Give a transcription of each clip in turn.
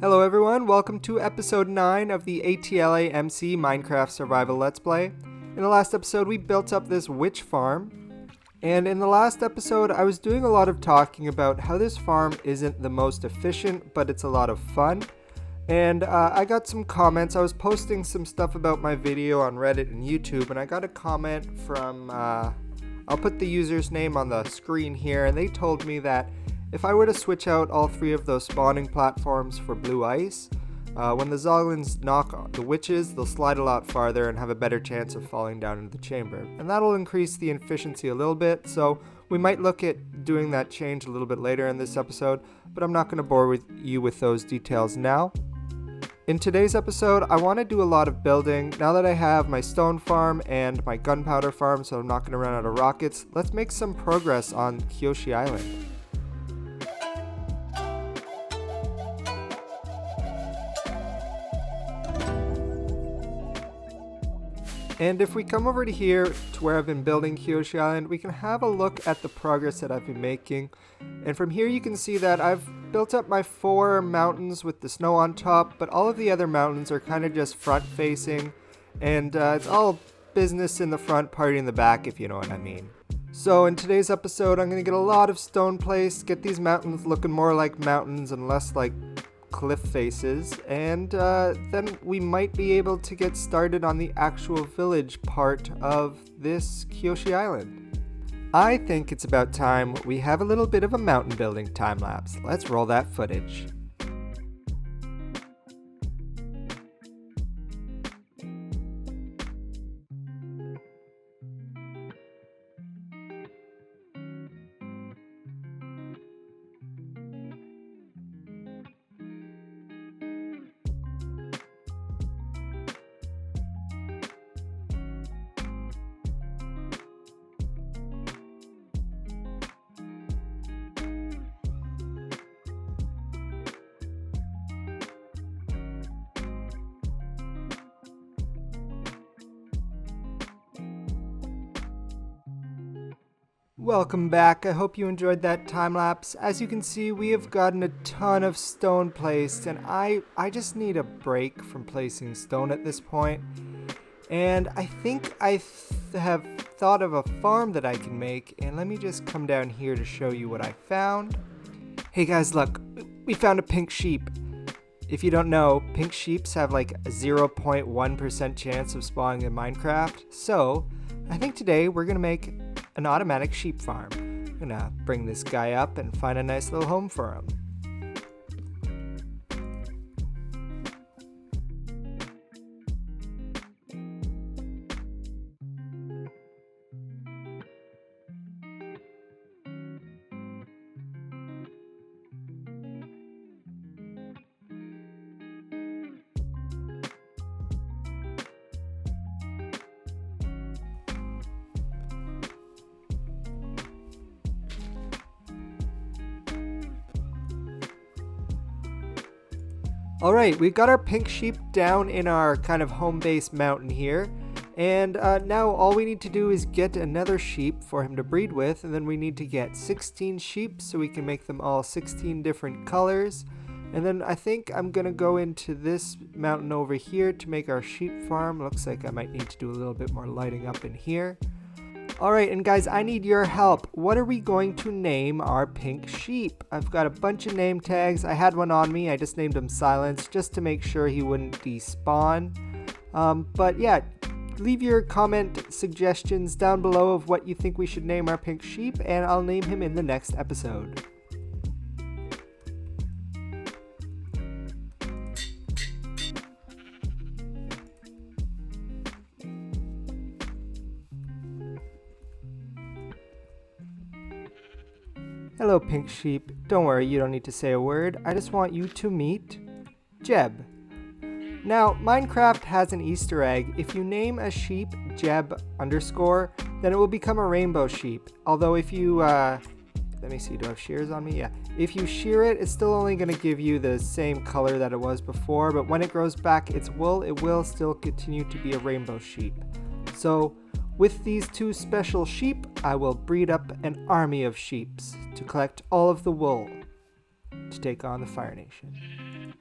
Hello everyone, welcome to episode 9 of the ATLAMC Minecraft Survival Let's Play. In the last episode we built up this witch farm, and in the last episode I was doing a lot of talking about how this farm isn't the most efficient, but it's a lot of fun. And I got some comments. I was posting some stuff about my video on Reddit and YouTube, and I got a comment from, I'll put the user's name on the screen here, and they told me that if I were to switch out all 3 of those spawning platforms for blue ice, when the Zoglins knock the witches, they'll slide a lot farther and have a better chance of falling down into the chamber. And that'll increase the efficiency a little bit, so we might look at doing that change a little bit later in this episode, but I'm not going to bore you with those details now. In today's episode, I want to do a lot of building. Now that I have my stone farm and my gunpowder farm, so I'm not going to run out of rockets, let's make some progress on Kyoshi Island. And if we come over to here to where I've been building Kyoshi Island, we can have a look at the progress that I've been making. And from here you can see that I've built up my 4 mountains with the snow on top, but all of the other mountains are kind of just front facing, and it's all business in the front, party in the back, if you know what I mean. So in today's episode I'm going to get a lot of stone placed, get these mountains looking more like mountains and less like cliff faces, and then we might be able to get started on the actual village part of this Kyoshi Island. I think it's about time we have a little bit of a mountain building time lapse. Let's roll that footage. Welcome back. I hope you enjoyed that time lapse. As you can see, we have gotten a ton of stone placed, and I just need a break from placing stone at this point. And I think I have thought of a farm that I can make, and let me just come down here to show you what I found. Hey guys, look, we found a pink sheep. If you don't know, pink sheeps have like a 0.1% chance of spawning in Minecraft. So I think today we're gonna make an automatic sheep farm. I'm gonna bring this guy up and find a nice little home for him. Alright, we've got our pink sheep down in our kind of home base mountain here, and now all we need to do is get another sheep for him to breed with, and then we need to get 16 sheep so we can make them all 16 different colors. And then I think I'm gonna go into this mountain over here to make our sheep farm. Looks like I might need to do a little bit more lighting up in here. Alright, and guys, I need your help. What are we going to name our pink sheep? I've got a bunch of name tags. I had one on me. I just named him Silence just to make sure he wouldn't despawn. But yeah, leave your comment suggestions down below of what you think we should name our pink sheep, and I'll name him in the next episode. Hello, pink sheep. Don't worry, you don't need to say a word. I just want you to meet Jeb. Now, Minecraft has an Easter egg. If you name a sheep Jeb _, then it will become a rainbow sheep. Although if you, let me see, do I have shears on me? Yeah. If you shear it, it's still only going to give you the same color that it was before, but when it grows back its wool, it will still continue to be a rainbow sheep. So, with these 2 special sheep, I will breed up an army of sheeps to collect all of the wool to take on the Fire Nation.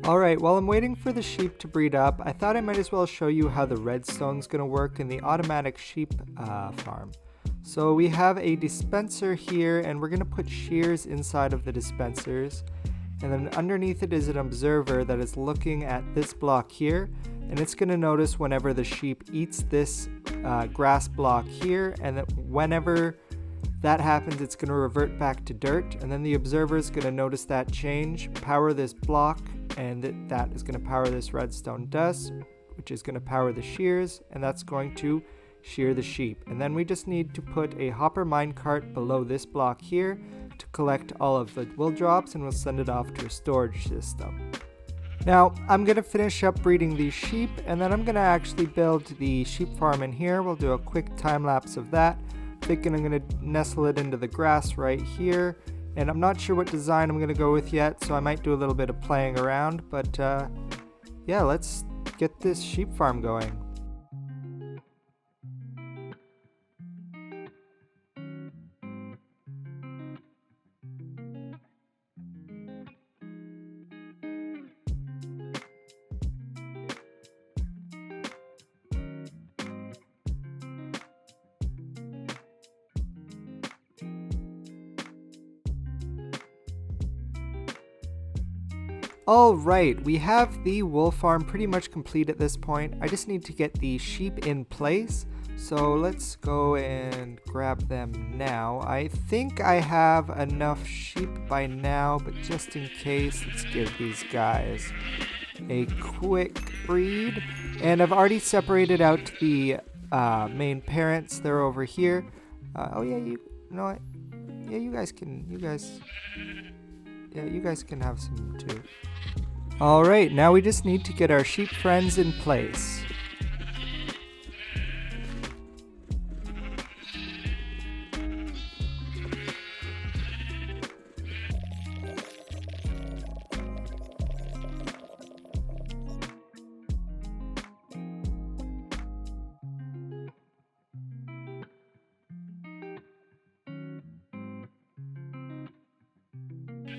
Alright, while I'm waiting for the sheep to breed up, I thought I might as well show you how the redstone's going to work in the automatic sheep farm. So we have a dispenser here, and we're going to put shears inside of the dispensers. And then underneath it is an observer that is looking at this block here, and it's going to notice whenever the sheep eats this grass block here, and that whenever that happens, it's going to revert back to dirt, and then the observer is going to notice that change, power this block, and that is going to power this redstone dust, which is going to power the shears, and that's going to shear the sheep. And then we just need to put a hopper minecart below this block here to collect all of the wool drops, and we'll send it off to a storage system. Now, I'm going to finish up breeding these sheep, and then I'm going to actually build the sheep farm in here. We'll do a quick time lapse of that. Thinking I'm going to nestle it into the grass right here, and I'm not sure what design I'm going to go with yet, so I might do a little bit of playing around, but yeah, let's get this sheep farm going. Alright, we have the wool farm pretty much complete at this point. I just need to get the sheep in place. So let's go and grab them now. I think I have enough sheep by now, but just in case, let's give these guys a quick breed. And I've already separated out the main parents. They're over here. Oh yeah, you know what? Yeah, you guys can have some too. Alright, now we just need to get our sheep friends in place.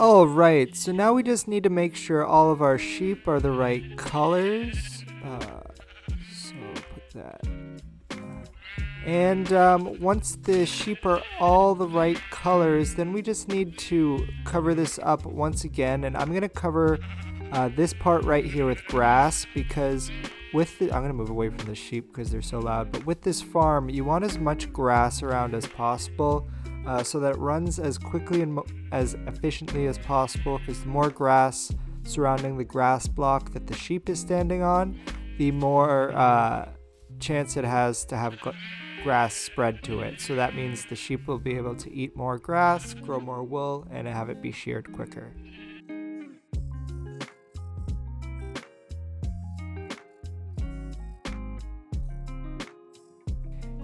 Alright, so now we just need to make sure all of our sheep are the right colors. So put that. And once the sheep are all the right colors, then we just need to cover this up once again. And I'm going to cover this part right here with grass, because with the, I'm going to move away from the sheep because they're so loud. But with this farm, you want as much grass around as possible. So that it runs as quickly and as efficiently as possible, because the more grass surrounding the grass block that the sheep is standing on, the more chance it has to have grass spread to it. So that means the sheep will be able to eat more grass, grow more wool, and have it be sheared quicker.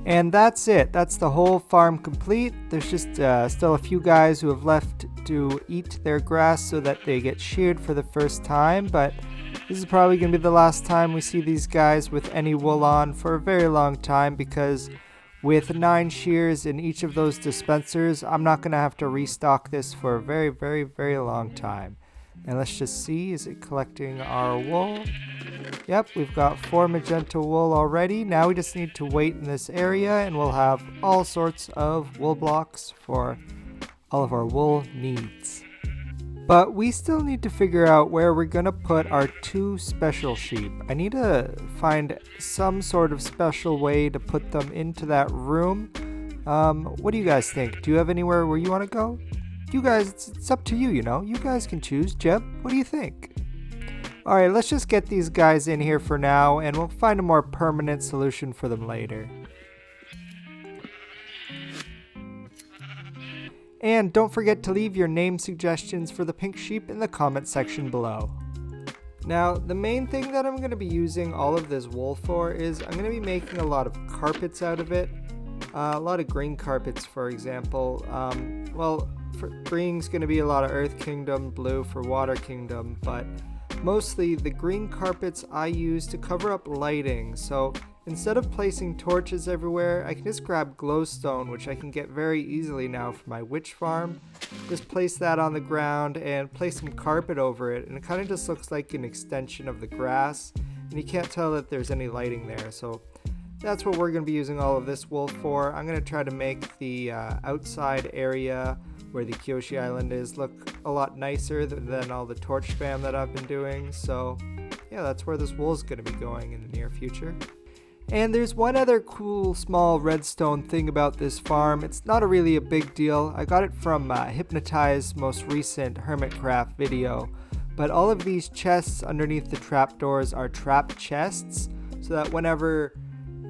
And that's it. That's the whole farm complete. There's just still a few guys who have left to eat their grass so that they get sheared for the first time, but this is probably going to be the last time we see these guys with any wool on for a very long time, because with 9 shears in each of those dispensers, I'm not going to have to restock this for a very, very, very long time. And let's just see, is it collecting our wool? Yep, we've got 4 magenta wool already. Now we just need to wait in this area, and we'll have all sorts of wool blocks for all of our wool needs. But we still need to figure out where we're going to put our 2 special sheep. I need to find some sort of special way to put them into that room. What do you guys think? Do you have anywhere where you want to go? You guys, it's up to you, you know. You guys can choose. Jeb, what do you think? Alright, let's just get these guys in here for now, and we'll find a more permanent solution for them later. And don't forget to leave your name suggestions for the pink sheep in the comment section below. Now, the main thing that I'm going to be using all of this wool for is I'm going to be making a lot of carpets out of it. A lot of green carpets, for example. Well, for green's going to be a lot of Earth Kingdom, blue for Water Kingdom, but mostly the green carpets I use to cover up lighting. So instead of placing torches everywhere, I can just grab glowstone, which I can get very easily now for my witch farm. Just place that on the ground and place some carpet over it, and it kind of just looks like an extension of the grass, and you can't tell that there's any lighting there. So that's what we're going to be using all of this wool for. I'm going to try to make the outside area where the Kyoshi Island is look a lot nicer than all the torch spam that I've been doing. So yeah, that's where this wool is going to be going in the near future. And there's one other cool small redstone thing about this farm. It's not really a big deal. I got it from Hypnotize's most recent Hermitcraft video. But all of these chests underneath the trapdoors are trap chests, so that whenever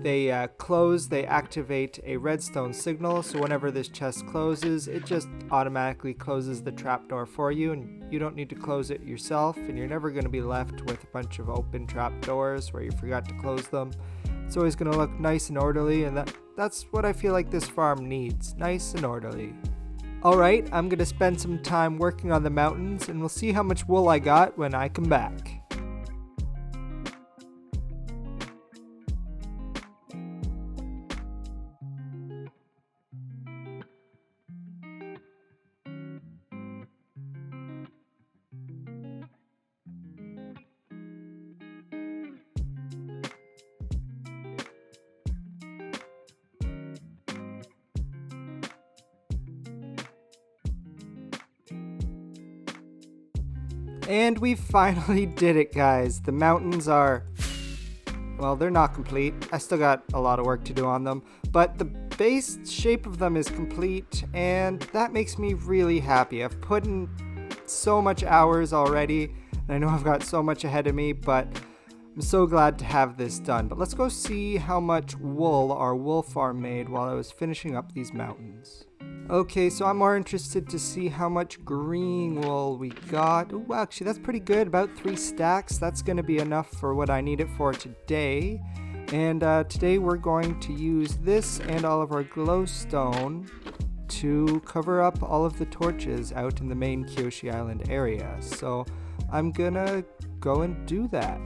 they close, they activate a redstone signal. So whenever this chest closes, it just automatically closes the trapdoor for you, and you don't need to close it yourself, and you're never going to be left with a bunch of open trapdoors where you forgot to close them. It's always going to look nice and orderly, and that's what I feel like this farm needs, nice and orderly. Alright, I'm going to spend some time working on the mountains, and we'll see how much wool I got when I come back. And we finally did it, guys. The mountains are, well, they're not complete. I still got a lot of work to do on them, but the base shape of them is complete, and that makes me really happy. I've put in so much hours already, and I know I've got so much ahead of me, but I'm so glad to have this done. But let's go see how much wool our wool farm made while I was finishing up these mountains. Okay, so I'm more interested to see how much green wool we got. Ooh, actually, that's pretty good. About 3 stacks. That's going to be enough for what I need it for today. And today we're going to use this and all of our glowstone to cover up all of the torches out in the main Kyoshi Island area. So I'm going to go and do that.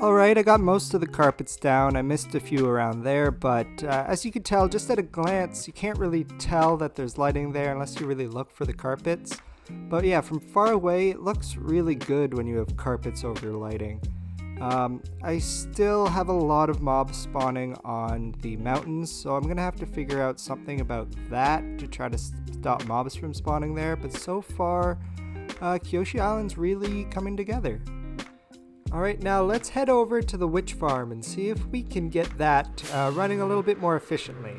Alright, I got most of the carpets down. I missed a few around there, but as you can tell, just at a glance, you can't really tell that there's lighting there unless you really look for the carpets. But yeah, from far away, it looks really good when you have carpets over your lighting. I still have a lot of mobs spawning on the mountains, so I'm going to have to figure out something about that to try to stop mobs from spawning there. But so far, Kyoshi Island's really coming together. Alright, now let's head over to the witch farm and see if we can get that running a little bit more efficiently.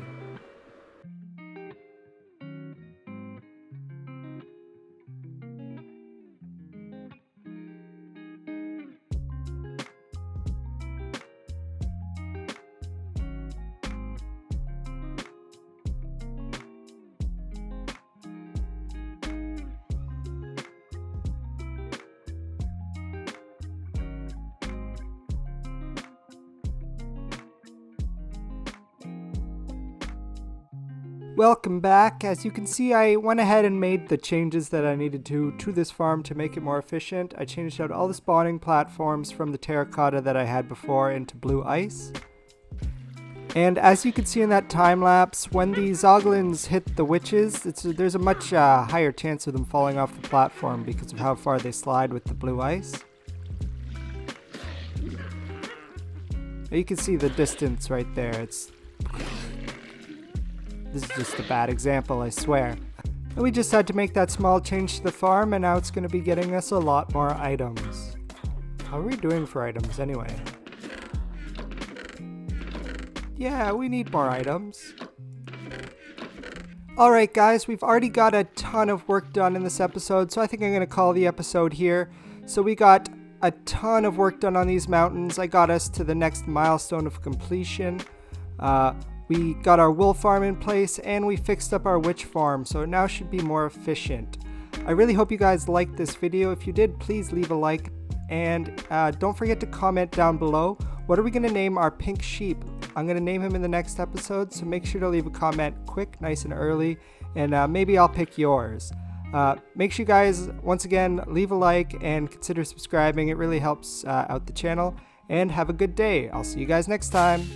Welcome back. As you can see, I went ahead and made the changes that I needed to this farm to make it more efficient. I changed out all the spawning platforms from the terracotta that I had before into blue ice. And as you can see in that time lapse, when the zoglins hit the witches, there's a much higher chance of them falling off the platform because of how far they slide with the blue ice. You can see the distance right there. This is just a bad example, I swear. And we just had to make that small change to the farm, and now it's going to be getting us a lot more items. How are we doing for items anyway? Yeah, we need more items. Alright guys, we've already got a ton of work done in this episode, so I think I'm going to call the episode here. So we got a ton of work done on these mountains. I got us to the next milestone of completion. We got our wool farm in place, and we fixed up our witch farm, so it now should be more efficient. I really hope you guys liked this video. If you did, please leave a like, and don't forget to comment down below What are we going to name our pink sheep? I'm going to name him in the next episode, so make sure to leave a comment quick, nice and early, and maybe I'll pick yours. Make sure you guys, once again, leave a like and consider subscribing. It really helps out the channel. And have a good day. I'll see you guys next time.